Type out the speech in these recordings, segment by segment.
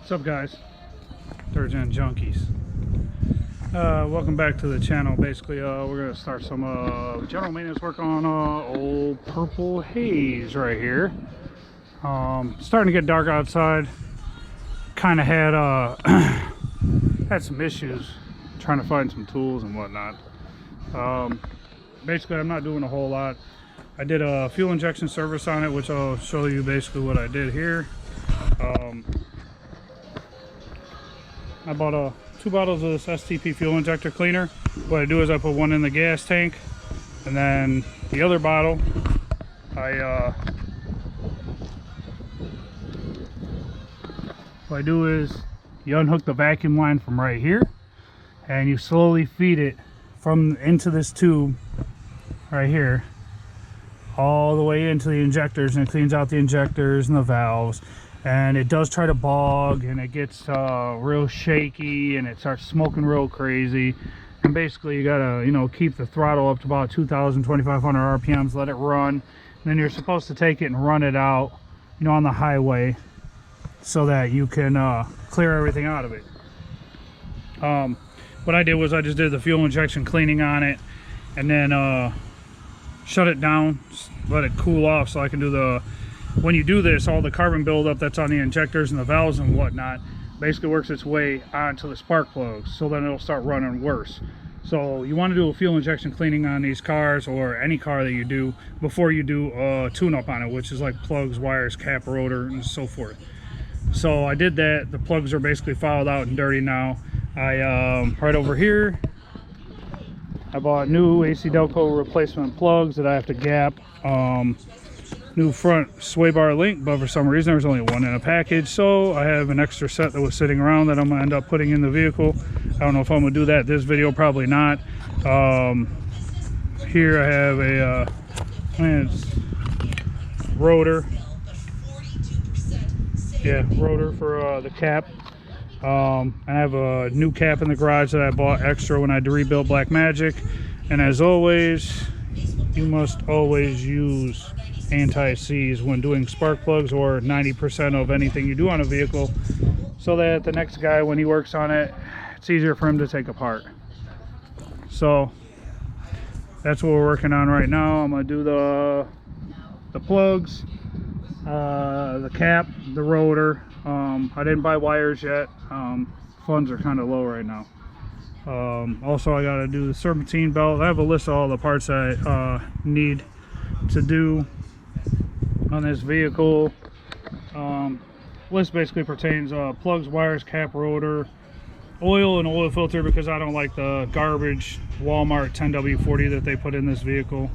What's up, guys? Third Gen Junkies. Welcome back to the channel. Basically, we're gonna start some general maintenance work on old Purple Haze right here. Starting to get dark outside. Kind of had had some issues trying to find some tools and whatnot. Basically, I'm not doing a whole lot. I did a fuel injection service on it, which I'll show you basically what I did here. I bought 2 bottles of this STP fuel injector cleaner. What I do is I put one in the gas tank, and then the other bottle what I do is you unhook the vacuum line from right here, and you slowly feed it from into this tube right here all the way into the injectors, and it cleans out the injectors and the valves. And it does try to bog, and it gets real shaky, and it starts smoking real crazy. And basically you gotta, keep the throttle up to about 2,500 RPMs, let it run, and then you're supposed to take it and run it out, on the highway, so that you can clear everything out of it. What I did was I just did the fuel injection cleaning on it, and then shut it down, let it cool off, so I can do the. When you do this, all the carbon buildup that's on the injectors and the valves and whatnot basically works its way onto the spark plugs, so then it'll start running worse. So you want to do a fuel injection cleaning on these cars, or any car that you do, before you do a tune-up on it, which is like plugs, wires, cap, rotor, and so forth. So I did that. The plugs are basically fouled out and dirty now. Right over here, I bought new AC Delco replacement plugs that I have to gap. New front sway bar link, but for some reason there was only one in a package, so I have an extra set that was sitting around that I'm gonna end up putting in the vehicle. I don't know if I'm gonna do that this video, probably not. Here I have a rotor, rotor for the cap. I have a new cap in the garage that I bought extra when I rebuilt Black Magic. And as always, you must always use anti-seize when doing spark plugs, or 90% of anything you do on a vehicle, so that the next guy, when he works on it, it's easier for him to take apart. So that's what we're working on right now. I'm going to do the plugs, the cap, the rotor. I didn't buy wires yet. Funds are kind of low right now. Also, I got to do the serpentine belt. I have a list of all the parts I need to do on this vehicle. List basically pertains plugs, wires, cap, rotor, oil, and oil filter, because I don't like the garbage Walmart 10W40 that they put in this vehicle.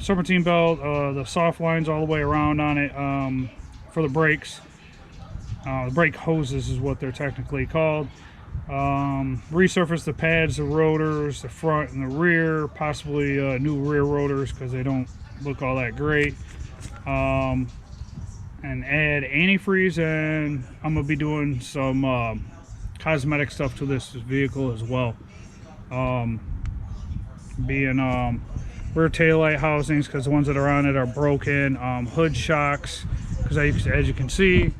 Serpentine belt, the soft lines all the way around on it for the brakes. The brake hoses is what they're technically called. Resurface the pads, the rotors, the front and the rear, possibly new rear rotors because they don't look all that great. And add antifreeze, and I'm gonna be doing some cosmetic stuff to this vehicle as well. Rear taillight housings, because the ones that are on it are broken. Hood shocks, because as you can see,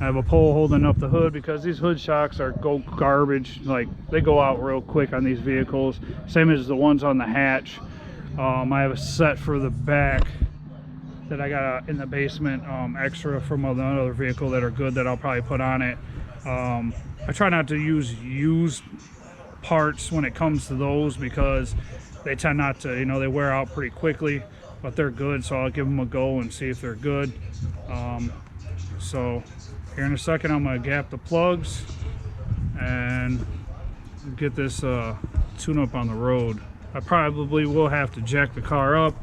I have a pole holding up the hood, because these hood shocks are garbage. Like, they go out real quick on these vehicles, same as the ones on the hatch. I have a set for the back that I got in the basement, extra from another vehicle that are good, that I'll probably put on it. I try not to use used parts when it comes to those, because they tend not to, they wear out pretty quickly, but they're good, so I'll give them a go and see if they're good. So here in a second, I'm going to gap the plugs and get this tune-up on the road. I probably will have to jack the car up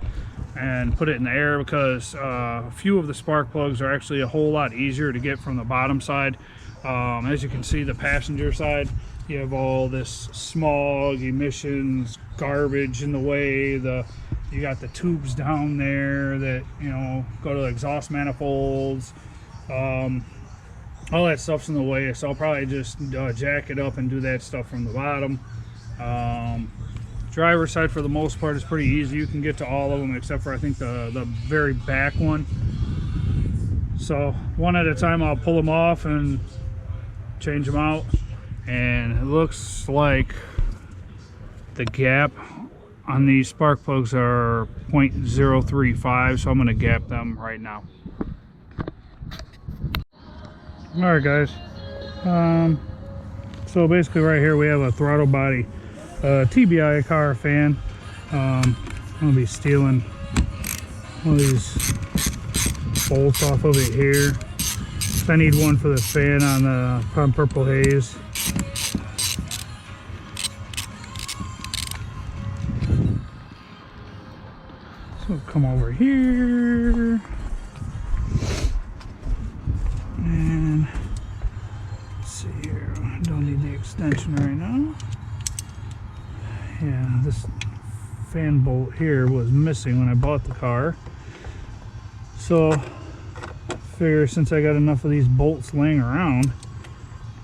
and put it in the air, because a few of the spark plugs are actually a whole lot easier to get from the bottom side. As you can see, the passenger side, you have all this smog, emissions, garbage in the way. You got the tubes down there that go to the exhaust manifolds. All that stuff's in the way, so I'll probably just jack it up and do that stuff from the bottom. Driver's side, for the most part, is pretty easy. You can get to all of them except for, I think, the very back one. So one at a time, I'll pull them off and change them out, and it looks like the gap on these spark plugs are 0.035, so I'm going to gap them right now. Alright guys, so basically right here we have a throttle body TBI car fan. I'm going to be stealing one of these bolts off of it here. I need one for the fan on Purple Haze. So come over here. And let's see here. Don't need the extension right now. Yeah, this fan bolt here was missing when I bought the car. So I figure since I got enough of these bolts laying around,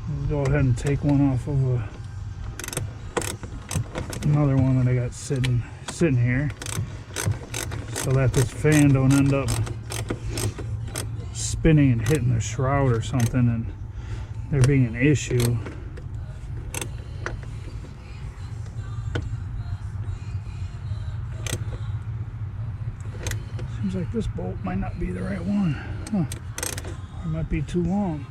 I'll go ahead and take one off of another one that I got sitting here, so that this fan don't end up spinning and hitting the shroud or something and there being an issue. Seems like this bolt might not be the right one. Huh. Or it might be too long.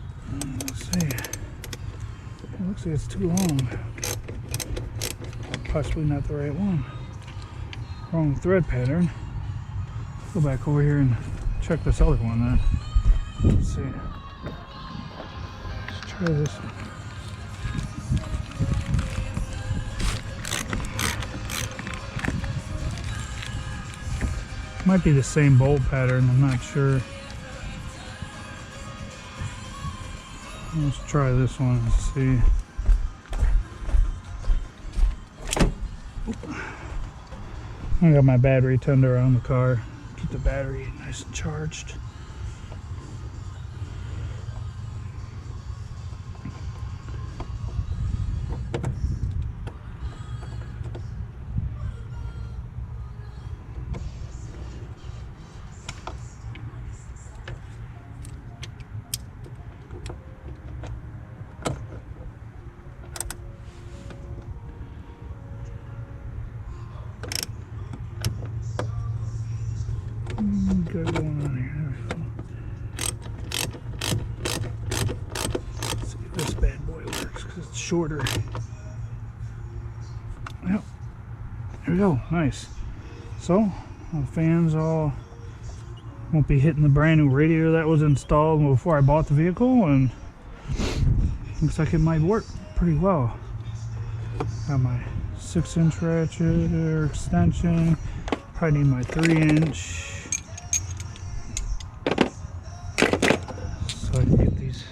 Let's see. It looks like it's too long. Possibly not the right one. Wrong thread pattern. Go back over here and check this other one then. Let's see. Let's try this one. Might be the same bolt pattern, I'm not sure. Let's try this one and see. I got my battery tender on the car. Keep the battery nice and charged. Good one on here. Let's see if this bad boy works because it's shorter. Yep. There we go. Nice. So the fans all won't be hitting the brand new radiator that was installed before I bought the vehicle, and looks like it might work pretty well. Got my 6-inch ratchet or extension. Probably need my 3-inch. So I can get these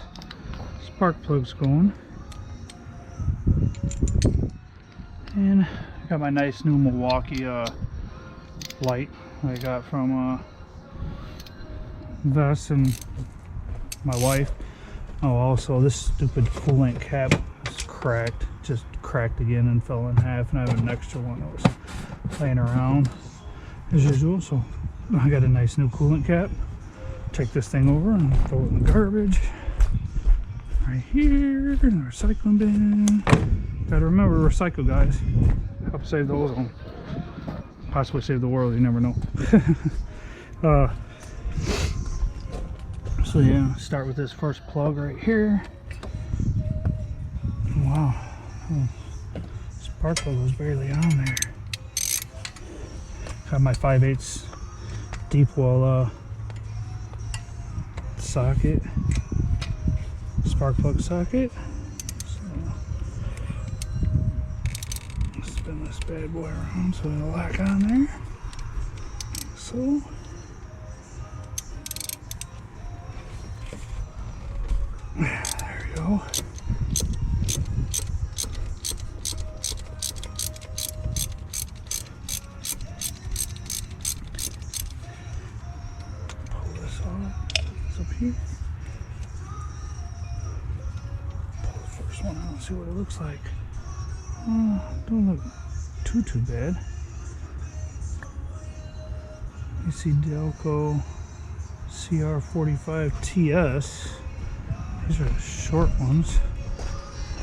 spark plugs going. And I got my nice new Milwaukee light I got from Vess and my wife. Oh, also this stupid coolant cap is cracked. Just cracked again and fell in half, and I have an extra one that was laying around as usual. So I got a nice new coolant cap. Take this thing over and throw it in the garbage right here in the recycling bin. Gotta remember to recycle, guys. Help save the ozone, possibly save the world, you never know. So yeah, start with this first plug right here. Wow, spark plug was barely on there. Got my 5/8 deep well socket, spark plug socket. So spin this bad boy around so it'll lock on there. So there we go. Pull this off. Up here. Pull the first one out and see what it looks like. Don't look too bad. You see Delco CR45 TS. These are the short ones.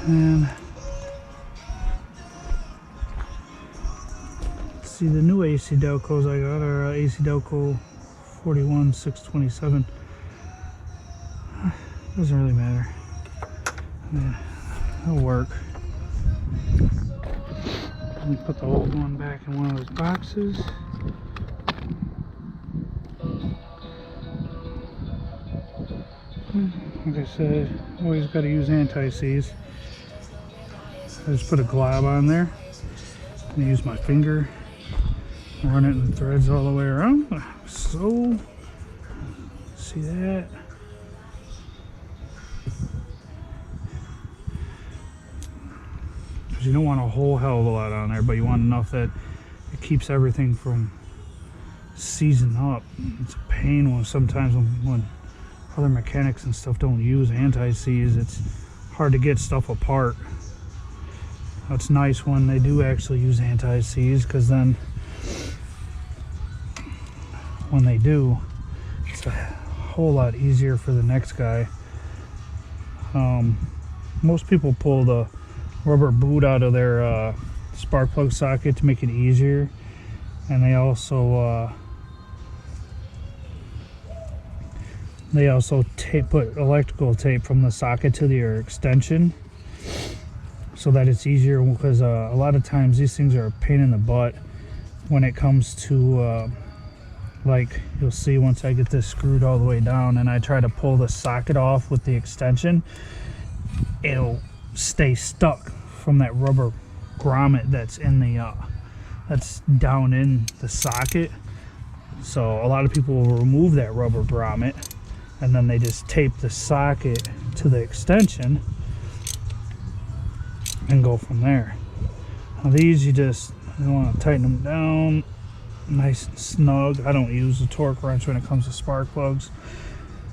And see, the new AC Delcos I got are AC Delco 41627. Doesn't really matter. Yeah, it'll work. Let me put the old one back in one of those boxes. Like I said, always got to use anti-seize. I just put a glob on there. I use my finger, run it in the threads all the way around. So, see that? Because you don't want a whole hell of a lot on there, but you want enough that it keeps everything from seizing up. It's a pain when sometimes when other mechanics and stuff don't use anti-seize. It's hard to get stuff apart. It's nice when they do actually use anti-seize, because then when they do, it's a whole lot easier for the next guy. Most people pull the rubber boot out of their spark plug socket to make it easier, and they also put electrical tape from the socket to their extension so that it's easier, because a lot of times these things are a pain in the butt when it comes to like, you'll see once I get this screwed all the way down and I try to pull the socket off with the extension, it'll stay stuck from that rubber grommet that's in the that's down in the socket. So a lot of people will remove that rubber grommet and then they just tape the socket to the extension and go from there. Now these, you want to tighten them down nice and snug. I don't use a torque wrench when it comes to spark plugs,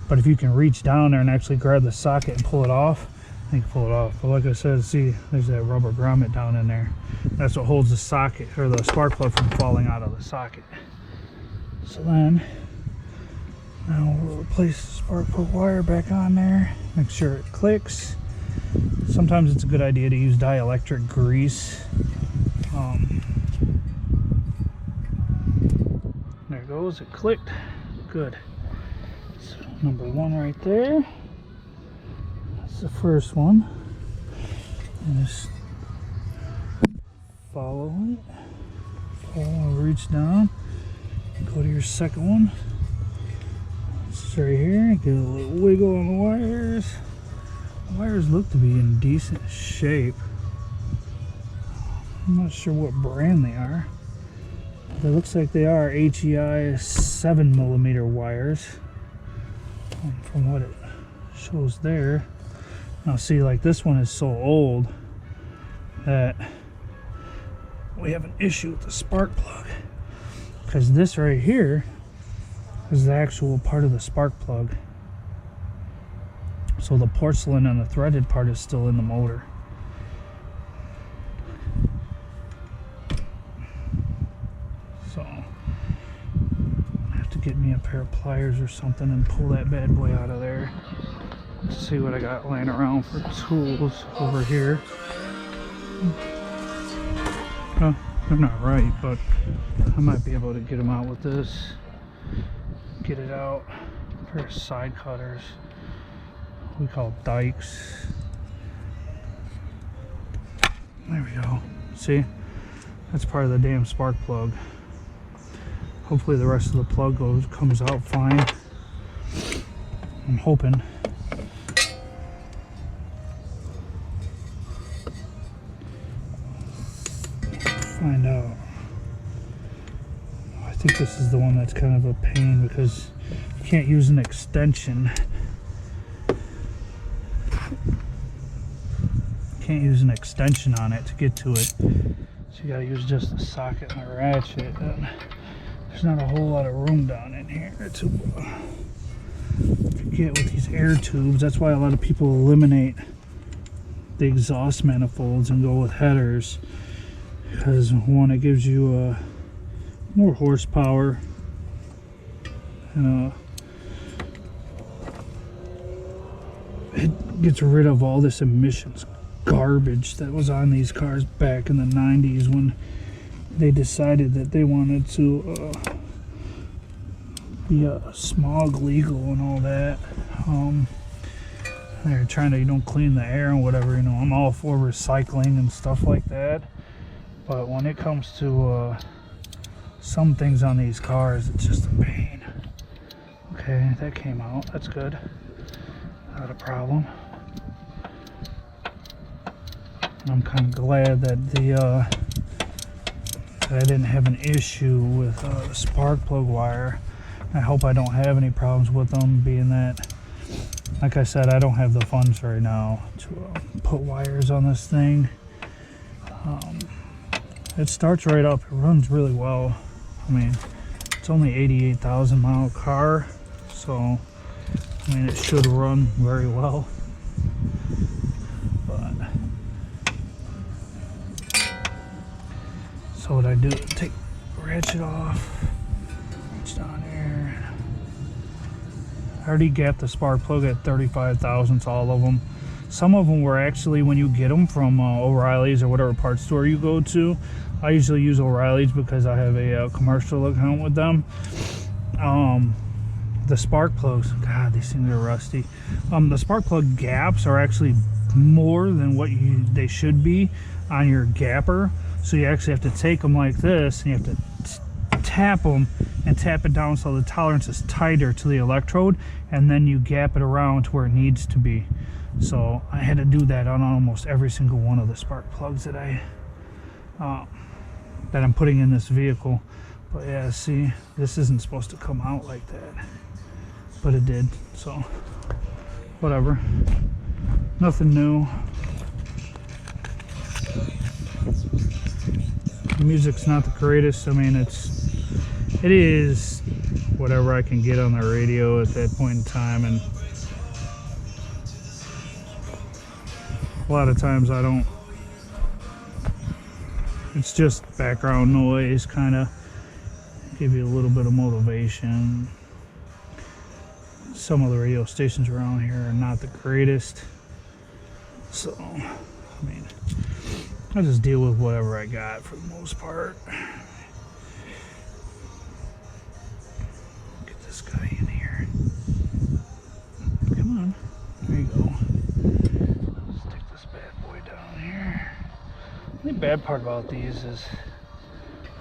but if you can reach down there and actually grab the socket and pull it off, you can pull it off. But like I said, see, there's that rubber grommet down in there. That's what holds the socket, or the spark plug, from falling out of the socket. So then, now we'll replace the spark plug wire back on there. Make sure it clicks. Sometimes it's a good idea to use dielectric grease. There it goes, it clicked. Good. So number one right there. That's the first one. And just follow it. Reach down. Go to your second one. It's right here. Get a little wiggle on the wires. The wires look to be in decent shape. I'm not sure what brand they are. It looks like they are HEI 7mm wires, from what it shows there. Now see, like, this one is so old that we have an issue with the spark plug, because this right here is the actual part of the spark plug. So the porcelain and the threaded part is still in the motor. So I have to get me a pair of pliers or something and pull that bad boy out of there. Let's see what I got laying around for tools over here. Well, they're not right, but I might be able to get them out with this. Get it out. A pair of side cutters. We call dikes. There we go. See? That's part of the damn spark plug. Hopefully the rest of the plug comes out fine. I'm hoping. Find out. I think this is the one that's kind of a pain, because you can't use an extension. Can't use an extension on it to get to it, so you gotta use just the socket and the ratchet. And there's not a whole lot of room down in here to get with these air tubes. That's why a lot of people eliminate the exhaust manifolds and go with headers, because one, it gives you more horsepower, and it gets rid of all this emissions garbage that was on these cars back in the 90s when they decided that they wanted to be smog legal and all that. They're trying to, you know, clean the air and whatever. You know, I'm all for recycling and stuff like that, but when it comes to some things on these cars, it's just a pain. Okay, that came out. That's good. Not a problem. I'm kind of glad that that I didn't have an issue with the spark plug wire. I hope I don't have any problems with them, being that, like I said, I don't have the funds right now to put wires on this thing. It starts right up. It runs really well. I mean, it's only 88,000 mile car, so I mean, it should run very well. But so what I do, take ratchet off, reach down here. I already got the spark plug at 35 thousandths, all of them. Some of them were actually, when you get them from O'Reilly's or whatever parts store you go to, I usually use O'Reilly's because I have a commercial account with them. The spark plugs, God, these things are rusty. The spark plug gaps are actually more than what they should be on your gapper. So you actually have to take them like this, and you have to tap them and tap it down so the tolerance is tighter to the electrode, and then you gap it around to where it needs to be. So I had to do that on almost every single one of the spark plugs that I'm putting in this vehicle. But yeah, see, this isn't supposed to come out like that, but it did. So whatever, nothing new. The music's not the greatest. I mean, it is whatever I can get on the radio at that point in time, and a lot of times I don't. It's just background noise, kind of give you a little bit of motivation. Some of the radio stations around here are not the greatest, so I mean, I just deal with whatever I got for the most part. Get this guy in here. Come on. There you go. Let's stick this bad boy down here. The bad part about these is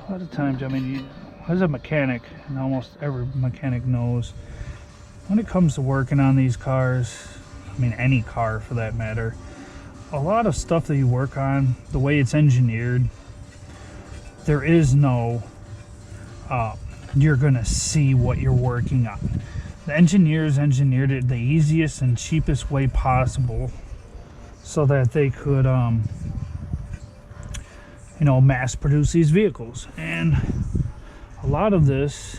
a lot of times, I mean, as a mechanic, and almost every mechanic knows, when it comes to working on these cars, I mean any car for that matter, a lot of stuff that you work on, the way it's engineered, there is no you're gonna see what you're working on. The engineers engineered it the easiest and cheapest way possible so that they could you know, mass produce these vehicles. And a lot of this,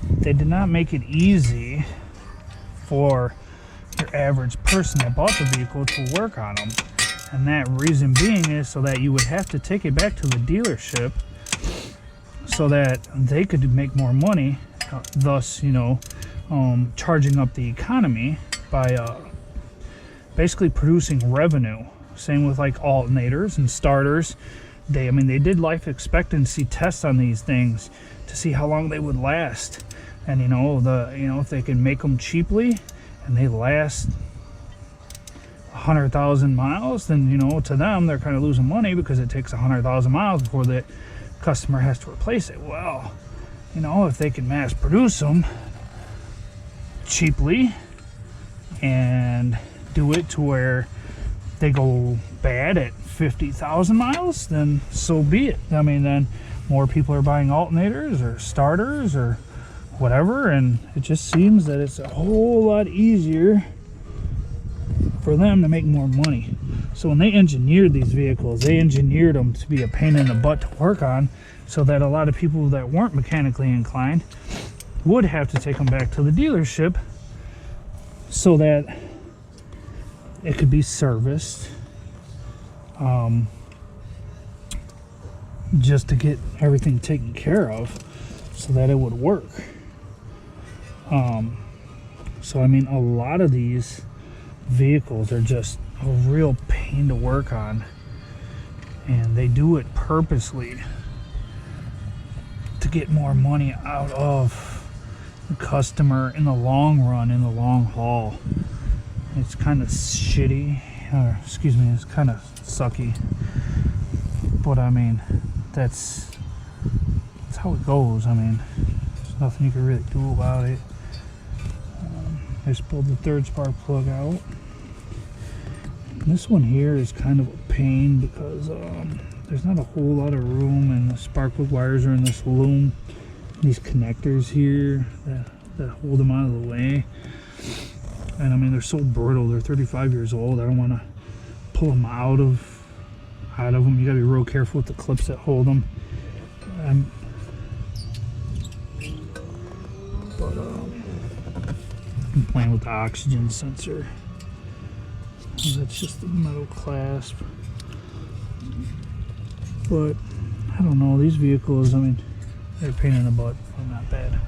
they did not make it easy for your average person that bought the vehicle to work on them. And that reason being is so that you would have to take it back to the dealership so that they could make more money, thus, you know, charging up the economy by basically producing revenue. Same with like alternators and starters. I mean, they did life expectancy tests on these things to see how long they would last, and you know, if they can make them cheaply and they last 100,000 miles, then you know, to them they're kind of losing money because it takes 100,000 miles before the customer has to replace it. Well, you know, if they can mass produce them cheaply and do it to where they go bad at 50,000 miles, then so be it. I mean, then more people are buying alternators or starters or whatever, and it just seems that it's a whole lot easier for them to make more money. So when they engineered these vehicles, they engineered them to be a pain in the butt to work on, so that a lot of people that weren't mechanically inclined would have to take them back to the dealership so that it could be serviced, just to get everything taken care of so that it would work. So I mean, a lot of these vehicles are just a real pain to work on, and they do it purposely to get more money out of the customer in the long run, in the long haul. It's kind of shitty, or excuse me, it's kind of sucky, but I mean, that's how it goes. I mean, there's nothing you can really do about it. I just pulled the third spark plug out. This one here is kind of a pain because there's not a whole lot of room, and the spark plug wires are in this loom, these connectors here that hold them out of the way. And I mean, they're so brittle. They're 35 years old. I don't want to pull them out of them. You gotta be real careful with the clips that hold them. I'm playing with the oxygen sensor. That's just the metal clasp. But I don't know, these vehicles, I mean, they're a pain in the butt, but not bad.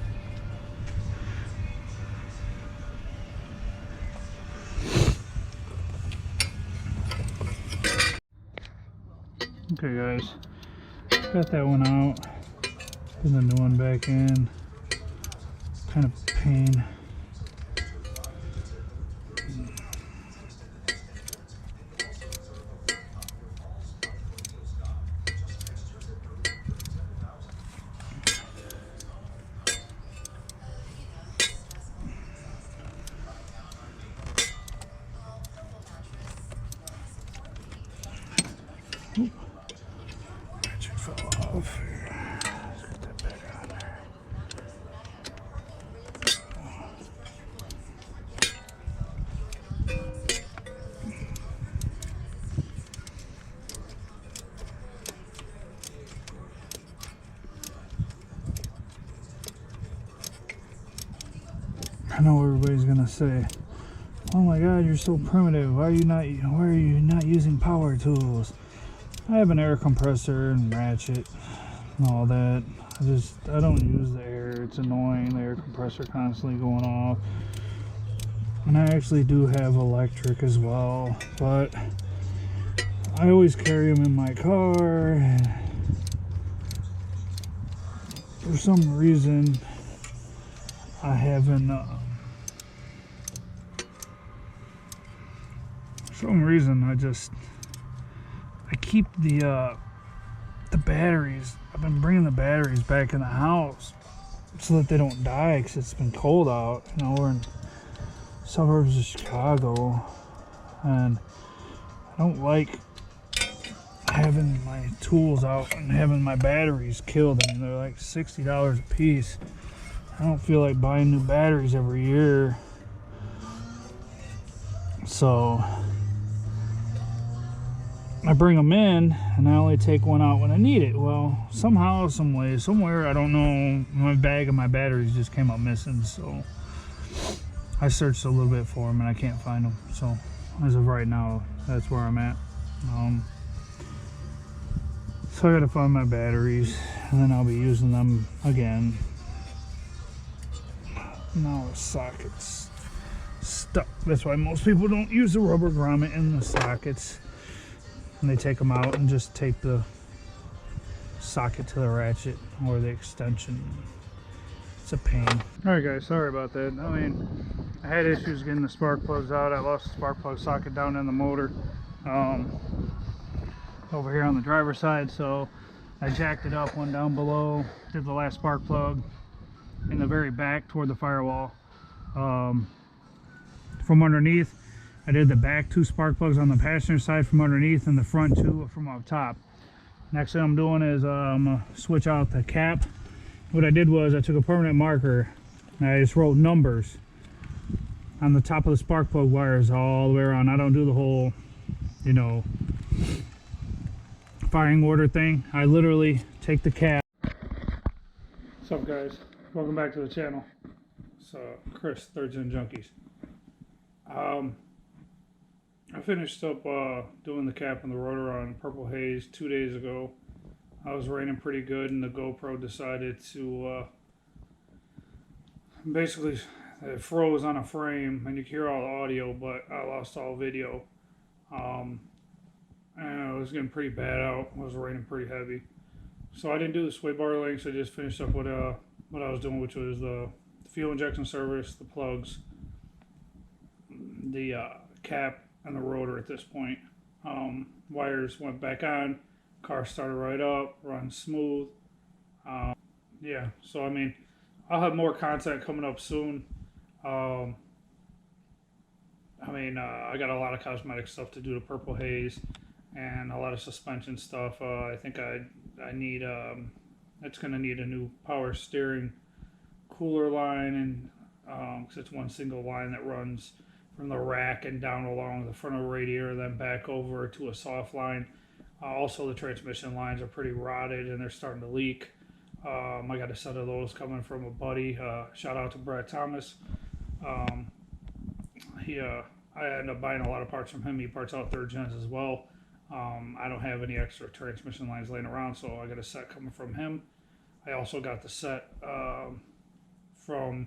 Okay guys, got that one out, put the new one back in. Kind of a pain. Oop. Ratchet fell off here. Let's get that back on there. I know everybody's gonna say, "Oh my God, you're so primitive. Why are you not using power tools?" I have an air compressor and ratchet and all that. I don't use the air. It's annoying, the air compressor constantly going off. And I actually do have electric as well, but I always carry them in my car. For some reason, I haven't. For some reason, I keep the batteries. I've been bringing the batteries back in the house so that they don't die, because it's been cold out. You know, we're in suburbs of Chicago, and I don't like having my tools out and having my batteries killed. I mean, they're like $60 a piece. I don't feel like buying new batteries every year, so I bring them in, and I only take one out when I need it. Well, somehow, some way, somewhere, I don't know, my bag of my batteries just came up missing, so I searched a little bit for them and I can't find them. So as of right now, that's where I'm at. So I gotta find my batteries, and then I'll be using them again. Now the socket's stuck. That's why most people don't use the rubber grommet in the sockets. And they take them out and just tape the socket to the ratchet or the extension. It's a pain. Alright guys, sorry about that. I mean, I had issues getting the spark plugs out. I lost the spark plug socket down in the motor over here on the driver's side, so I jacked it up, one down below, did the last spark plug in the very back toward the firewall. From underneath, I did the back 2 spark plugs on the passenger side from underneath, and the front 2 from up top. Next thing I'm doing is I'm gonna switch out the cap. What I did was I took a permanent marker and I just wrote numbers on the top of the spark plug wires all the way around. I don't do the whole, you know, firing order thing. I literally take the cap. What's up guys? Welcome back to the channel. It's Chris, 3rd Gen Junkies. I finished up doing the cap and the rotor on Purple Haze 2 days ago. I was raining pretty good, and the GoPro decided to basically, it froze on a frame, and you can hear all the audio, but I lost all video. And it was getting pretty bad out. It was raining pretty heavy. So I didn't do the sway bar links. I just finished up with what I was doing, which was the fuel injection service, the plugs, the cap, and the rotor at this point. Wires went back on. Car started right up, runs smooth. Yeah, so I mean, I'll have more content coming up soon. I mean, I got a lot of cosmetic stuff to do to Purple Haze and a lot of suspension stuff. I think I need, it's going to need a new power steering cooler line, and because it's one single line that runs from the rack and down along the front of the radiator, then back over to a soft line. Also, the transmission lines are pretty rotted and they're starting to leak. I got a set of those coming from a buddy. Shout out to Brad Thomas. I ended up buying a lot of parts from him. He parts out third gens as well. I don't have any extra transmission lines laying around, so I got a set coming from him. I also got the set from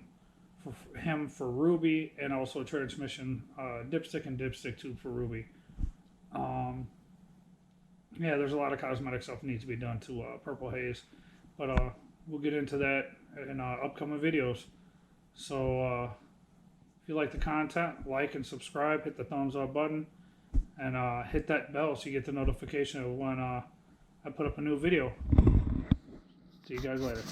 him for Ruby, and also a transmission dipstick and dipstick tube for Ruby. Yeah, there's a lot of cosmetic stuff that needs to be done to Purple Haze, but we'll get into that in upcoming videos. So if you like the content, like and subscribe, hit the thumbs up button, and hit that bell so you get the notification of when I put up a new video. See you guys later.